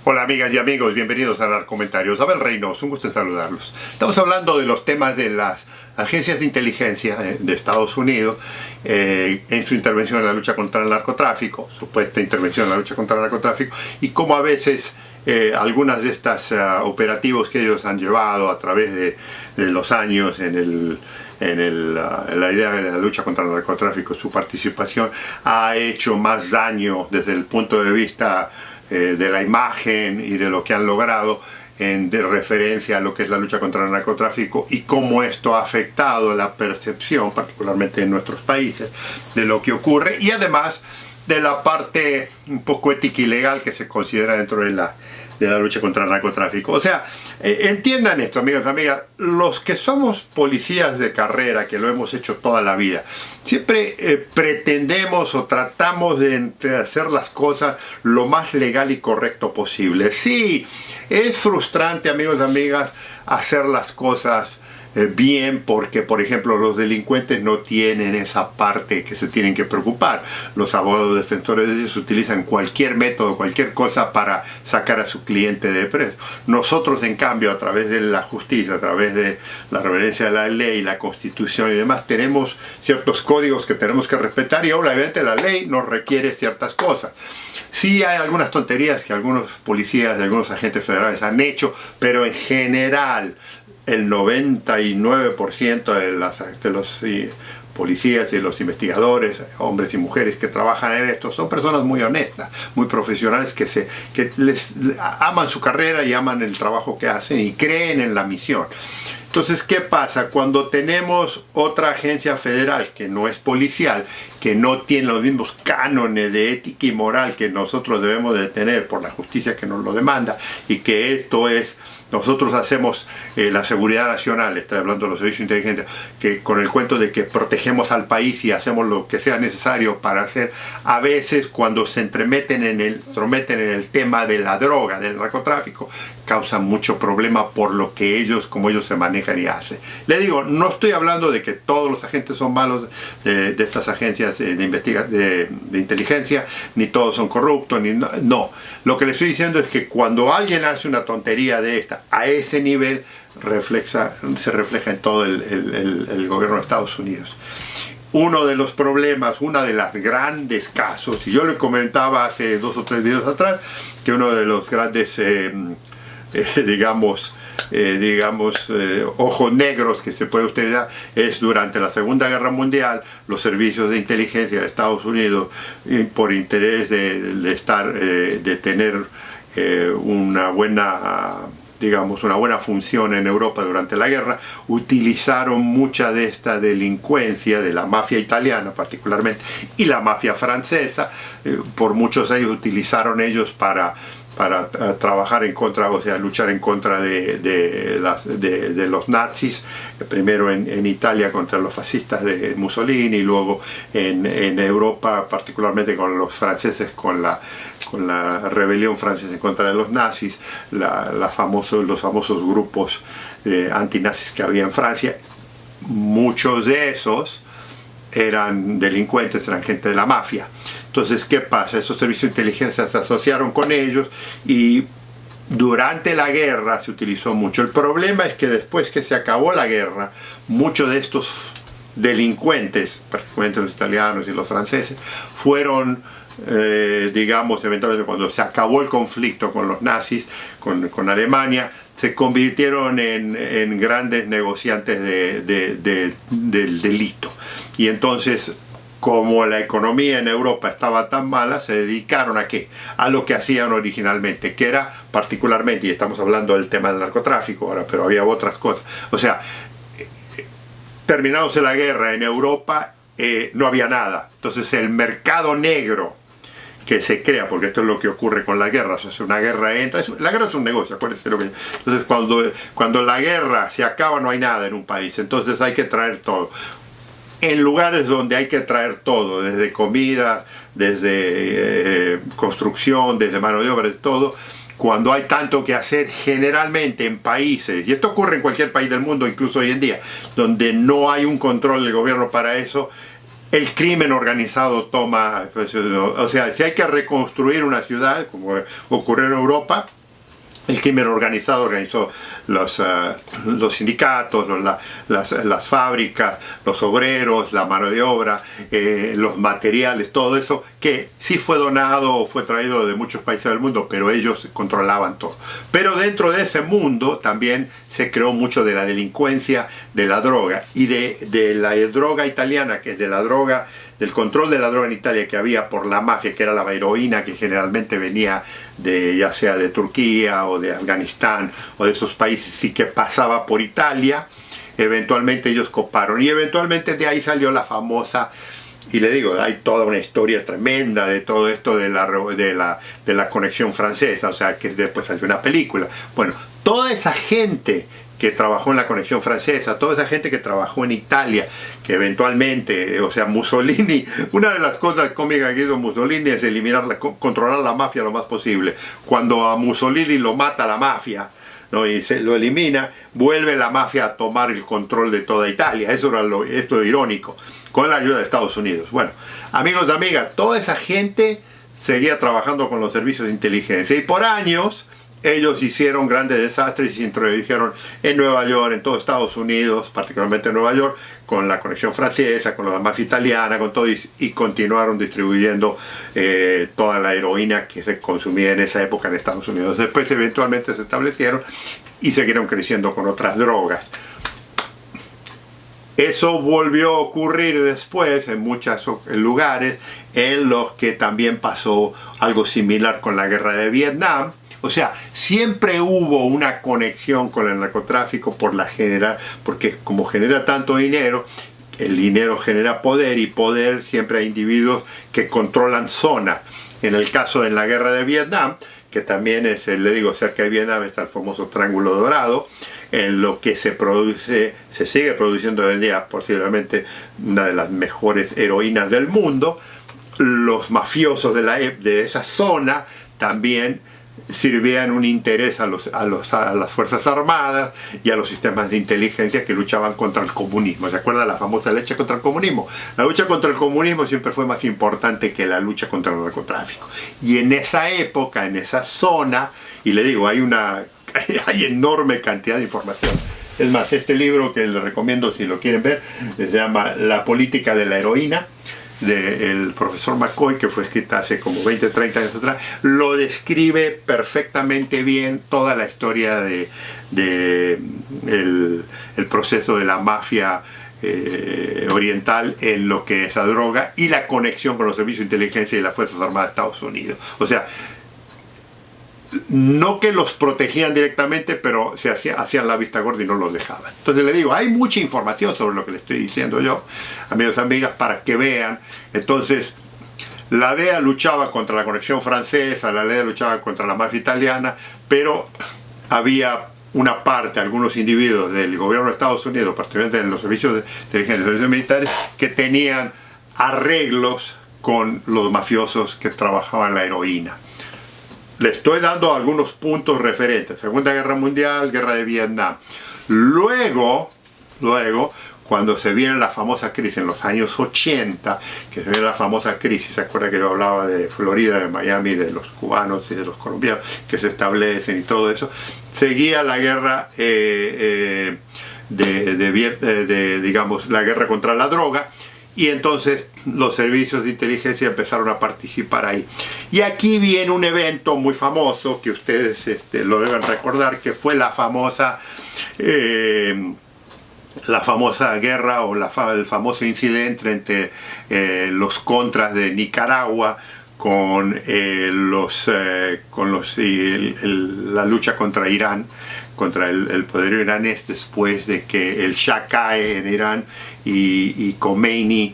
Hola amigas y amigos, bienvenidos a Narcomentarios. Abel Reynoso, un gusto en saludarlos. Estamos hablando de los temas de las agencias de inteligencia de Estados Unidos en su intervención en la lucha contra el narcotráfico, supuesta intervención en la lucha contra el narcotráfico, y cómo a veces algunas de estas operativos que ellos han llevado a través de los años en la idea de la lucha contra el narcotráfico, su participación ha hecho más daño desde el punto de vista de la imagen y de lo que han logrado de referencia a lo que es la lucha contra el narcotráfico y cómo esto ha afectado la percepción, particularmente en nuestros países, de lo que ocurre, y además de la parte un poco ética y legal que se considera dentro de la lucha contra el narcotráfico. O sea, entiendan esto, amigos y amigas, los que somos policías de carrera, que lo hemos hecho toda la vida, siempre pretendemos o tratamos de hacer las cosas lo más legal y correcto posible. Sí, es frustrante, amigos y amigas, hacer las cosas bien, porque por ejemplo los delincuentes no tienen esa parte que se tienen que preocupar. Los abogados defensores de ellos utilizan cualquier método, cualquier cosa para sacar a su cliente de preso. Nosotros, en cambio, a través de la justicia, a través de la reverencia de la ley, la constitución y demás, tenemos ciertos códigos que tenemos que respetar, y obviamente la ley nos requiere ciertas cosas. Sí hay algunas tonterías que algunos policías y algunos agentes federales han hecho, pero en general el 99% de los policías y los investigadores, hombres y mujeres que trabajan en esto, son personas muy honestas, muy profesionales, que les aman su carrera y aman el trabajo que hacen y creen en la misión. Entonces, ¿qué pasa? Cuando tenemos otra agencia federal que no es policial, que no tiene los mismos cánones de ética y moral que nosotros debemos de tener por la justicia que nos lo demanda, y que esto es, nosotros hacemos la seguridad nacional, estoy hablando de los servicios de inteligencia, que con el cuento de que protegemos al país y hacemos lo que sea necesario para hacer, a veces cuando se entrometen en el tema de la droga, del narcotráfico, causan mucho problema por lo que ellos, como ellos se manejan y hacen. Le digo, no estoy hablando de que todos los agentes son malos de estas agencias de inteligencia, ni todos son corruptos, no. Lo que le estoy diciendo es que cuando alguien hace una tontería de esta, a ese nivel se refleja en todo el gobierno de Estados Unidos. Uno de los problemas, una de las grandes casos, y yo le comentaba hace 2 o 3 videos atrás, que uno de los grandes ojos negros que se puede utilizar es durante la Segunda Guerra Mundial. Los servicios de inteligencia de Estados Unidos, por interés de tener una buena función en Europa durante la guerra, utilizaron mucha de esta delincuencia de la mafia italiana particularmente y la mafia francesa. Por muchos años utilizaron ellos para trabajar en contra, o sea, luchar en contra de los nazis, primero en Italia contra los fascistas de Mussolini, y luego en Europa, particularmente con los franceses, con la rebelión francesa en contra de los nazis, los famosos grupos antinazis que había en Francia. Muchos de esos eran delincuentes, eran gente de la mafia. Entonces, ¿qué pasa? Esos servicios de inteligencia se asociaron con ellos y durante la guerra se utilizó mucho. El problema es que después que se acabó la guerra, muchos de estos delincuentes, particularmente los italianos y los franceses, fueron, eventualmente cuando se acabó el conflicto con los nazis, con Alemania, se convirtieron en grandes negociantes del delito. Y entonces, como la economía en Europa estaba tan mala, se dedicaron ¿a qué? A lo que hacían originalmente, que era particularmente, y estamos hablando del tema del narcotráfico ahora, pero había otras cosas. O sea, terminándose la guerra en Europa, no había nada. Entonces el mercado negro que se crea, porque esto es lo que ocurre con la guerra, o sea, una guerra entra, la guerra es un negocio, acuérdense lo que. Entonces cuando la guerra se acaba, no hay nada en un país, entonces hay que traer todo. En lugares donde hay que traer todo, desde comida, desde construcción, desde mano de obra, de todo, cuando hay tanto que hacer, generalmente en países, y esto ocurre en cualquier país del mundo, incluso hoy en día, donde no hay un control del gobierno para eso, el crimen organizado toma, pues, o sea, si hay que reconstruir una ciudad, como ocurrió en Europa, el crimen organizado organizó los sindicatos, las fábricas, los obreros, la mano de obra, los materiales, todo eso que sí fue donado o fue traído de muchos países del mundo, pero ellos controlaban todo. Pero dentro de ese mundo también se creó mucho de la delincuencia, de la droga y de la droga italiana, que es de la droga, del control de la droga en Italia que había por la mafia, que era la heroína, que generalmente venía de, ya sea de Turquía o de Afganistán o de esos países, y que pasaba por Italia. Eventualmente ellos coparon y eventualmente de ahí salió la famosa, y le digo, hay toda una historia tremenda de todo esto de la conexión francesa, o sea, que después salió una película. Bueno, toda esa gente que trabajó en la conexión francesa, toda esa gente que trabajó en Italia, que eventualmente, o sea, Mussolini, una de las cosas cómicas que hizo Mussolini es controlar la mafia lo más posible. Cuando a Mussolini lo mata la mafia, ¿no? Y lo elimina, vuelve la mafia a tomar el control de toda Italia. Eso era esto irónico, con la ayuda de Estados Unidos. Bueno, amigos y amigas, toda esa gente seguía trabajando con los servicios de inteligencia y por años ellos hicieron grandes desastres y se introdujeron en Nueva York, en todo Estados Unidos, particularmente en Nueva York, con la conexión francesa, con la mafia italiana, con todo, y continuaron distribuyendo toda la heroína que se consumía en esa época en Estados Unidos. Después eventualmente se establecieron y siguieron creciendo con otras drogas. Eso volvió a ocurrir después en muchos lugares en los que también pasó algo similar con la guerra de Vietnam. O sea, siempre hubo una conexión con el narcotráfico porque como genera tanto dinero, el dinero genera poder y poder siempre hay individuos que controlan zonas. En el caso de la guerra de Vietnam, que también es, le digo, cerca de Vietnam está el famoso Triángulo Dorado, en lo que se sigue produciendo hoy en día posiblemente una de las mejores heroínas del mundo. Los mafiosos de esa zona también sirvían un interés a las Fuerzas Armadas y a los sistemas de inteligencia que luchaban contra el comunismo. ¿Se acuerda la famosa lucha contra el comunismo? La lucha contra el comunismo siempre fue más importante que la lucha contra el narcotráfico. Y en esa época, en esa zona, y le digo, hay enorme cantidad de información. Es más, este libro que les recomiendo si lo quieren ver, se llama La política de la heroína, del profesor McCoy, que fue escrita hace como 20, 30 años atrás, lo describe perfectamente bien toda la historia el proceso de la mafia oriental en lo que es la droga y la conexión con los servicios de inteligencia y las Fuerzas Armadas de Estados Unidos. O sea, no que los protegían directamente, pero hacían la vista gorda y no los dejaban. Entonces le digo, hay mucha información sobre lo que le estoy diciendo yo, amigos y amigas, para que vean. Entonces, la DEA luchaba contra la conexión francesa, la DEA luchaba contra la mafia italiana, pero había una parte, algunos individuos del gobierno de Estados Unidos, particularmente en los servicios de inteligencia, los servicios militares, que tenían arreglos con los mafiosos que trabajaban la heroína. Le estoy dando algunos puntos referentes. Segunda Guerra Mundial, Guerra de Vietnam. Luego, cuando se viene la famosa crisis en los años 80, que se viene la famosa crisis, ¿se acuerda que yo hablaba de Florida, de Miami, de los cubanos y de los colombianos que se establecen y todo eso? Seguía la guerra, digamos, la guerra contra la droga. Y entonces los servicios de inteligencia empezaron a participar ahí. Y aquí viene un evento muy famoso que ustedes lo deben recordar, que fue la famosa guerra o el famoso incidente entre los contras de Nicaragua con la lucha contra Irán, contra el poderío iranés, después de que el Shah cae en Irán y Khomeini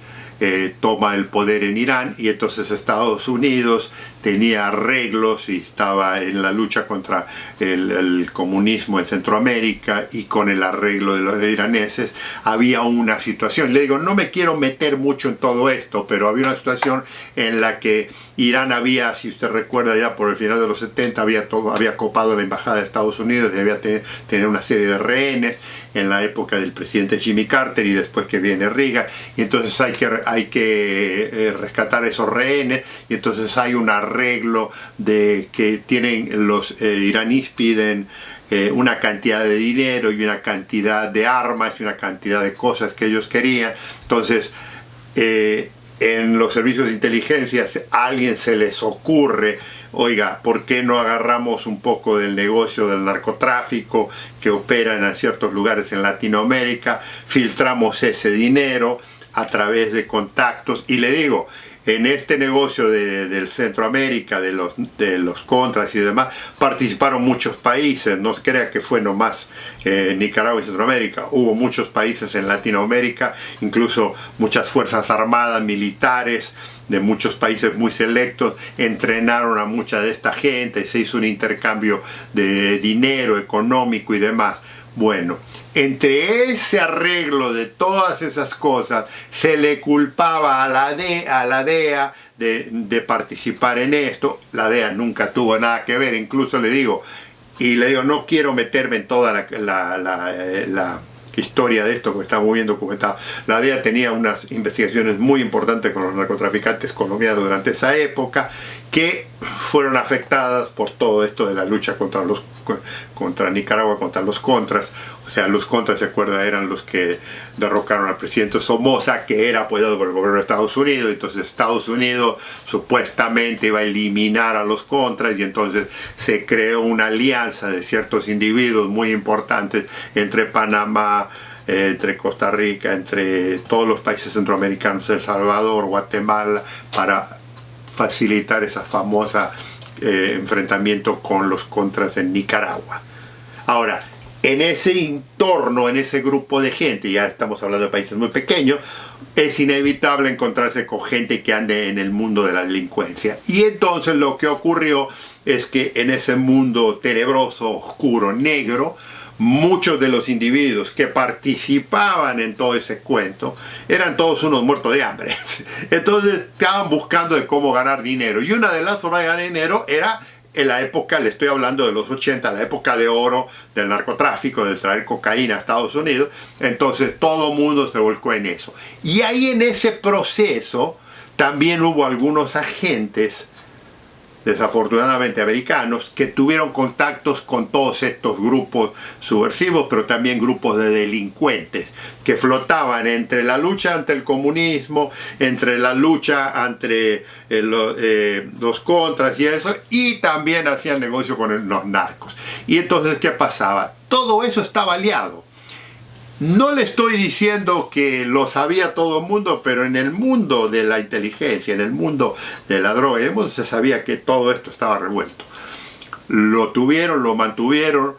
toma el poder en Irán, y entonces Estados Unidos tenía arreglos y estaba en la lucha contra el comunismo en Centroamérica y con el arreglo de los iraneses, había una situación. Le digo, no me quiero meter mucho en todo esto, pero había una situación en la que Irán había, si usted recuerda, ya por el final de los 70, había copado la embajada de Estados Unidos y había tenido una serie de rehenes en la época del presidente Jimmy Carter y después que viene Reagan, y entonces hay que rescatar esos rehenes, y entonces hay un arreglo de que tienen los iraníes piden una cantidad de dinero y una cantidad de armas y una cantidad de cosas que ellos querían. Entonces en los servicios de inteligencia a alguien se les ocurre, oiga, ¿por qué no agarramos un poco del negocio del narcotráfico que opera en ciertos lugares en Latinoamérica, filtramos ese dinero a través de contactos? Y le digo, en este negocio del Centroamérica, de los contras y demás, participaron muchos países. No crea que fue nomás Nicaragua y Centroamérica. Hubo muchos países en Latinoamérica, incluso muchas fuerzas armadas, militares de muchos países muy selectos, entrenaron a mucha de esta gente, se hizo un intercambio de dinero económico y demás. Bueno, entre ese arreglo de todas esas cosas, se le culpaba a la DEA de participar en esto. La DEA nunca tuvo nada que ver, incluso le digo, no quiero meterme en toda la historia de esto, porque está muy bien documentado. La DEA tenía unas investigaciones muy importantes con los narcotraficantes colombianos durante esa época, que fueron afectadas por todo esto de la lucha contra Nicaragua, contra los contras. O sea, los contras, se acuerda, eran los que derrocaron al presidente Somoza, que era apoyado por el gobierno de Estados Unidos. Entonces Estados Unidos supuestamente iba a eliminar a los contras, y entonces se creó una alianza de ciertos individuos muy importantes entre Panamá, entre Costa Rica, entre todos los países centroamericanos, El Salvador, Guatemala, para facilitar esa famosa enfrentamiento con los contras en Nicaragua. Ahora, en ese entorno, en ese grupo de gente, ya estamos hablando de países muy pequeños, es inevitable encontrarse con gente que ande en el mundo de la delincuencia. Y entonces lo que ocurrió es que en ese mundo tenebroso, oscuro, negro, muchos de los individuos que participaban en todo ese cuento eran todos unos muertos de hambre. Entonces estaban buscando de cómo ganar dinero, y una de las formas de ganar dinero era en la época, le estoy hablando de los 80, la época de oro del narcotráfico, de traer cocaína a Estados Unidos. Entonces todo el mundo se volcó en eso, y ahí en ese proceso también hubo algunos agentes, desafortunadamente americanos, que tuvieron contactos con todos estos grupos subversivos, pero también grupos de delincuentes que flotaban entre la lucha ante el comunismo, entre la lucha ante los contras y eso, y también hacían negocio con los narcos. Y entonces, ¿qué pasaba? Todo eso estaba aliado. No le estoy diciendo que lo sabía todo el mundo, pero en el mundo de la inteligencia, en el mundo de la droga, se sabía que todo esto estaba revuelto. Lo tuvieron, lo mantuvieron.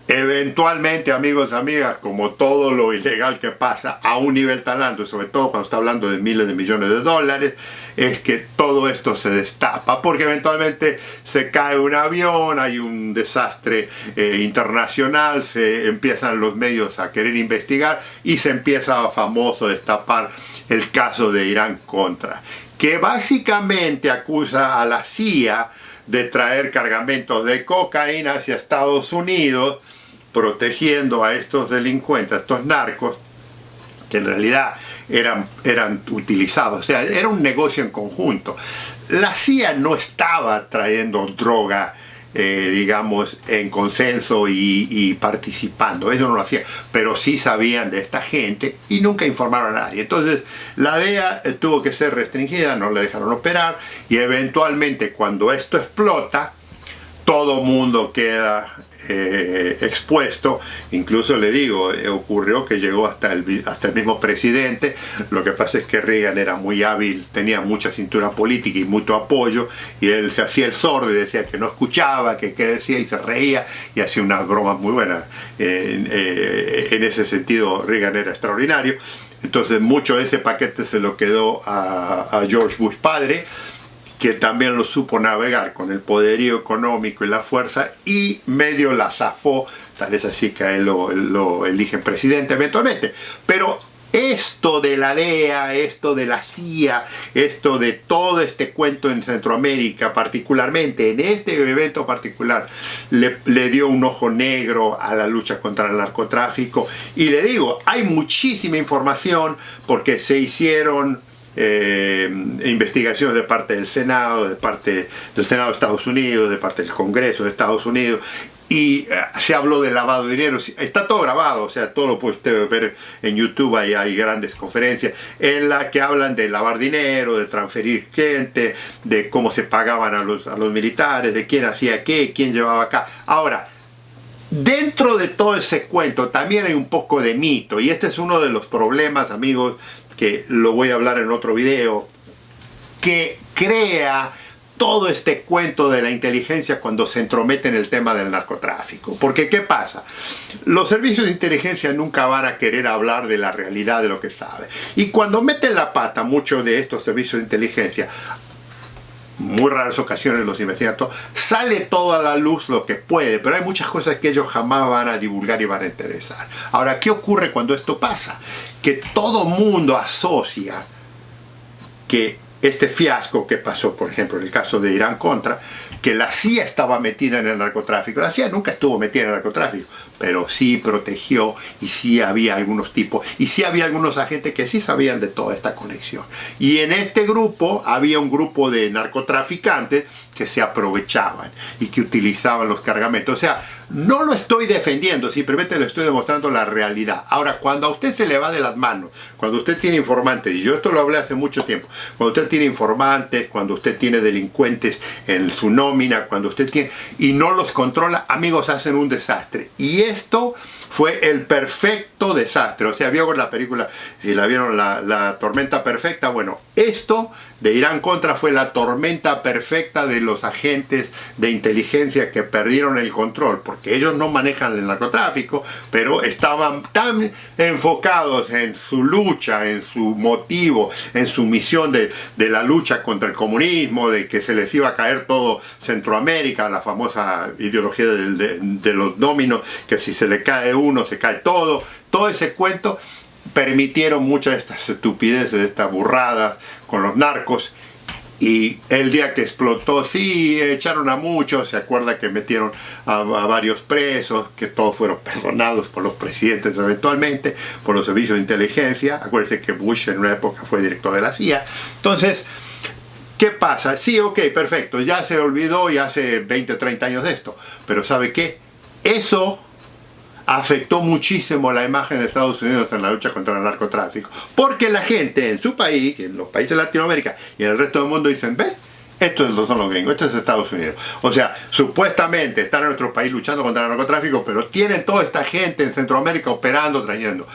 Eventualmente, amigos, amigas, como todo lo ilegal que pasa a un nivel tan alto, sobre todo cuando está hablando de miles de millones de dólares, es que todo esto se destapa, porque eventualmente se cae un avión, hay un desastre internacional, se empiezan los medios a querer investigar y se empieza a famoso destapar el caso de Irán Contra, que básicamente acusa a la CIA de traer cargamentos de cocaína hacia Estados Unidos, protegiendo a estos delincuentes, a estos narcos, que en realidad eran utilizados. O sea, era un negocio en conjunto. La CIA no estaba trayendo droga, digamos, en consenso y participando. Eso no lo hacía, pero sí sabían de esta gente y nunca informaron a nadie. Entonces la DEA tuvo que ser restringida, no le dejaron operar, y eventualmente cuando esto explota, todo mundo queda expuesto. Incluso le digo, ocurrió que llegó hasta el mismo presidente. Lo que pasa es que Reagan era muy hábil, tenía mucha cintura política y mucho apoyo, y él se hacía el sordo y decía que no escuchaba, que qué decía, y se reía y hacía unas bromas muy buenas. En ese sentido Reagan era extraordinario. Entonces mucho de ese paquete se lo quedó a George Bush padre, que también lo supo navegar con el poderío económico y la fuerza, y medio la zafó, tal es así que a él lo eligen presidente eventualmente. Pero esto de la DEA, esto de la CIA, esto de todo este cuento en Centroamérica, particularmente en este evento particular, le dio un ojo negro a la lucha contra el narcotráfico. Y le digo, hay muchísima información porque se hicieron investigaciones de parte del Senado, de Senado de Estados Unidos, de parte del Congreso de Estados Unidos, y se habló de lavado de dinero. Está todo grabado, o sea, todo lo puede usted ver en YouTube. Hay grandes conferencias en las que hablan de lavar dinero, de transferir gente, de cómo se pagaban a los militares, de quién hacía qué, quién llevaba acá. Ahora, dentro de todo ese cuento también hay un poco de mito, y este es uno de los problemas, amigos, que lo voy a hablar en otro video, que crea todo este cuento de la inteligencia cuando se entromete en el tema del narcotráfico. Porque ¿qué pasa? Los servicios de inteligencia nunca van a querer hablar de la realidad de lo que saben. Y cuando meten la pata muchos de estos servicios de inteligencia, muy raras ocasiones los investigan todo, sale todo a la luz lo que puede, pero hay muchas cosas que ellos jamás van a divulgar y van a interesar. Ahora, ¿qué ocurre cuando esto pasa? Que todo mundo asocia que este fiasco que pasó, por ejemplo, en el caso de Irán Contra, que la CIA estaba metida en el narcotráfico. La CIA nunca estuvo metida en el narcotráfico, pero sí protegió, y sí había algunos tipos, y sí había algunos agentes que sí sabían de toda esta conexión. Y en este grupo había un grupo de narcotraficantes que se aprovechaban y que utilizaban los cargamentos. O sea, no lo estoy defendiendo, simplemente le estoy demostrando la realidad. Ahora, cuando a usted se le va de las manos, cuando usted tiene informantes, y yo esto lo hablé hace mucho tiempo, cuando usted tiene informantes, cuando usted tiene delincuentes en su nómina, cuando usted tiene, y no los controla, amigos, hacen un desastre. Y esto fue el perfecto desastre. O sea, vio la película, si la vieron, la tormenta perfecta. Bueno, esto de Irán Contra fue la tormenta perfecta de los agentes de inteligencia que perdieron el control, porque ellos no manejan el narcotráfico, pero estaban tan enfocados en su lucha, en su motivo, en su misión de la lucha contra el comunismo, de que se les iba a caer todo Centroamérica, la famosa ideología de los dominos, que si se le cae uno, se cae todo ese cuento. Permitieron muchas de estas estupideces, de estas burradas con los narcos. Y el día que explotó, sí, echaron a muchos. Se acuerda que metieron a varios presos, que todos fueron perdonados por los presidentes eventualmente, por los servicios de inteligencia. Acuérdense que Bush en una época fue director de la CIA. Entonces, ¿qué pasa? Sí, ok, perfecto, ya se olvidó y hace 20, 30 años de esto. Pero ¿sabe qué? Eso afectó muchísimo la imagen de Estados Unidos en la lucha contra el narcotráfico, porque la gente en su país, y en los países de Latinoamérica y en el resto del mundo dicen, ¿ves? Estos son los gringos, esto es Estados Unidos. O sea, supuestamente están en nuestro país luchando contra el narcotráfico, pero tienen toda esta gente en Centroamérica operando, trayendo.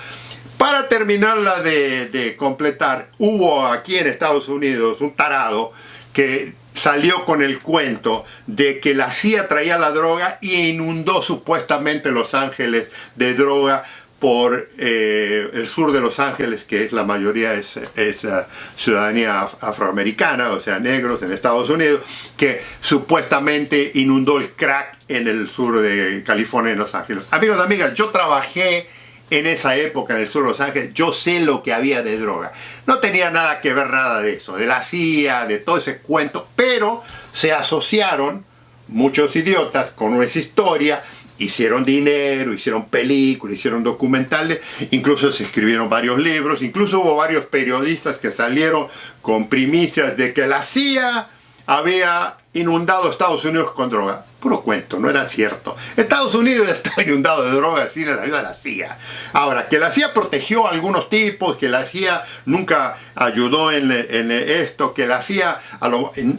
Para terminarla de completar, hubo aquí en Estados Unidos un tarado que salió con el cuento de que la CIA traía la droga y inundó supuestamente Los Ángeles de droga por el sur de Los Ángeles, que es la mayoría es ciudadanía afroamericana, o sea, negros en Estados Unidos, que supuestamente inundó el crack en el sur de California, en Los Ángeles. Amigos, amigas, yo trabajé en esa época en el sur de Los Ángeles, yo sé lo que había de droga. No tenía nada que ver nada de eso, de la CIA, de todo ese cuento, pero se asociaron muchos idiotas con esa historia, hicieron dinero, hicieron películas, hicieron documentales, incluso se escribieron varios libros, incluso hubo varios periodistas que salieron con primicias de que la CIA había inundado Estados Unidos con droga. Puro cuento, no era cierto. Estados Unidos estaba inundado de drogas sin la ayuda de la CIA. Ahora, que la CIA protegió a algunos tipos, que la CIA nunca ayudó en esto, que la CIA,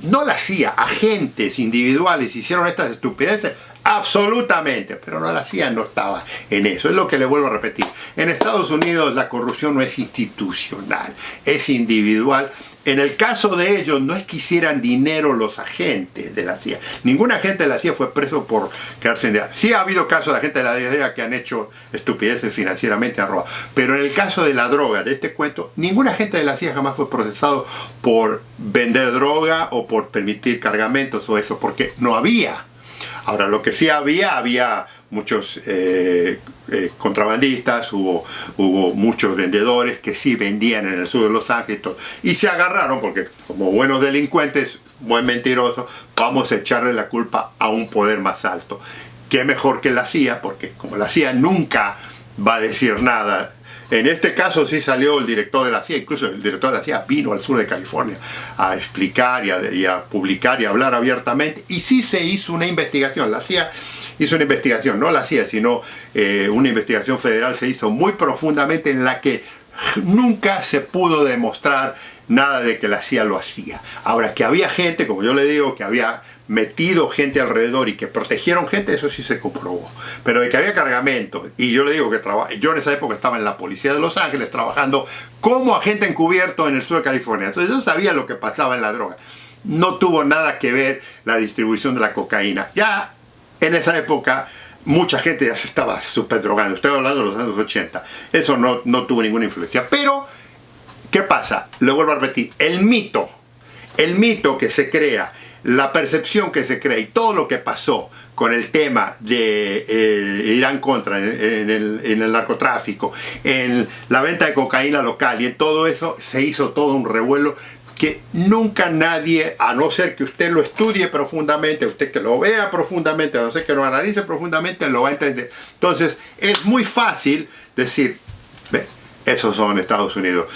no la CIA, agentes individuales hicieron estas estupideces, absolutamente, pero no, la CIA no estaba en eso. Es lo que le vuelvo a repetir. En Estados Unidos la corrupción no es institucional, es individual, En el caso de ellos, no es que hicieran dinero los agentes de la CIA. Ningún agente de la CIA fue preso por quedarse en DEA. Sí ha habido casos de agentes de la DEA que han hecho estupideces financieramente, han robado. Pero en el caso de la droga, de este cuento, ningún agente de la CIA jamás fue procesado por vender droga o por permitir cargamentos o eso, porque no había. Ahora, lo que sí había muchos contrabandistas, hubo muchos vendedores que sí vendían en el sur de Los Ángeles y se agarraron porque como buenos delincuentes, buen mentiroso, vamos a echarle la culpa a un poder más alto. Qué mejor que la CIA, porque como la CIA nunca va a decir nada. En este caso sí salió el director de la CIA, incluso el director de la CIA vino al sur de California a explicar y a publicar y a hablar abiertamente, y sí se hizo una investigación. La CIA hizo una investigación, no la CIA, sino una investigación federal se hizo muy profundamente, en la que nunca se pudo demostrar nada de que la CIA lo hacía. Ahora, que había gente, como yo le digo, que había metido gente alrededor y que protegieron gente, eso sí se comprobó. Pero de que había cargamentos, y yo le digo que yo en esa época estaba en la policía de Los Ángeles trabajando como agente encubierto en el sur de California, entonces yo sabía lo que pasaba en la droga. No tuvo nada que ver la distribución de la cocaína. Ya en esa época mucha gente ya se estaba súper drogando, estoy hablando de los años 80, eso no tuvo ninguna influencia. Pero ¿qué pasa? Lo vuelvo a repetir, el mito que se crea, la percepción que se crea y todo lo que pasó con el tema de Irán Contra en el narcotráfico, en la venta de cocaína local y en todo eso, se hizo todo un revuelo que nunca nadie, a no ser que usted lo estudie profundamente, usted que lo vea profundamente, a no ser que lo analice profundamente, lo va a entender. Entonces es muy fácil decir, ¿ve? Esos son Estados Unidos,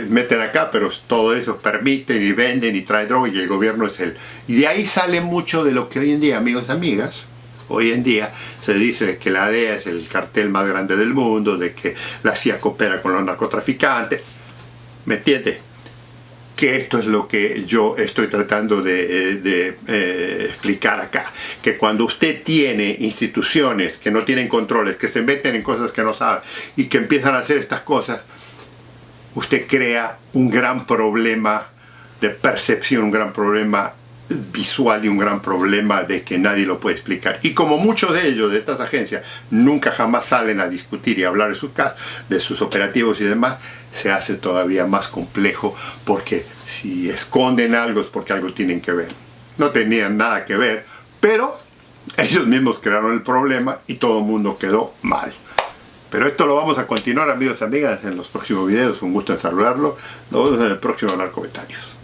meten acá, pero todo eso permiten y venden y traen droga y el gobierno es él. Y de ahí sale mucho de lo que hoy en día, amigos y amigas, hoy en día se dice que la DEA es el cartel más grande del mundo, de que la CIA coopera con los narcotraficantes. ¿Me entiende? Que esto es lo que yo estoy tratando de explicar acá, que cuando usted tiene instituciones que no tienen controles, que se meten en cosas que no saben y que empiezan a hacer estas cosas, usted crea un gran problema de percepción, un gran problema visual y un gran problema de que nadie lo puede explicar. Y como muchos de ellos, de estas agencias, nunca jamás salen a discutir y a hablar de sus casos, de sus operativos y demás, se hace todavía más complejo, porque si esconden algo es porque algo tienen que ver. No tenían nada que ver, pero ellos mismos crearon el problema y todo el mundo quedó mal. Pero esto lo vamos a continuar, amigos y amigas, en los próximos videos. Un gusto en saludarlos. Nos vemos en el próximo Narcomentarios.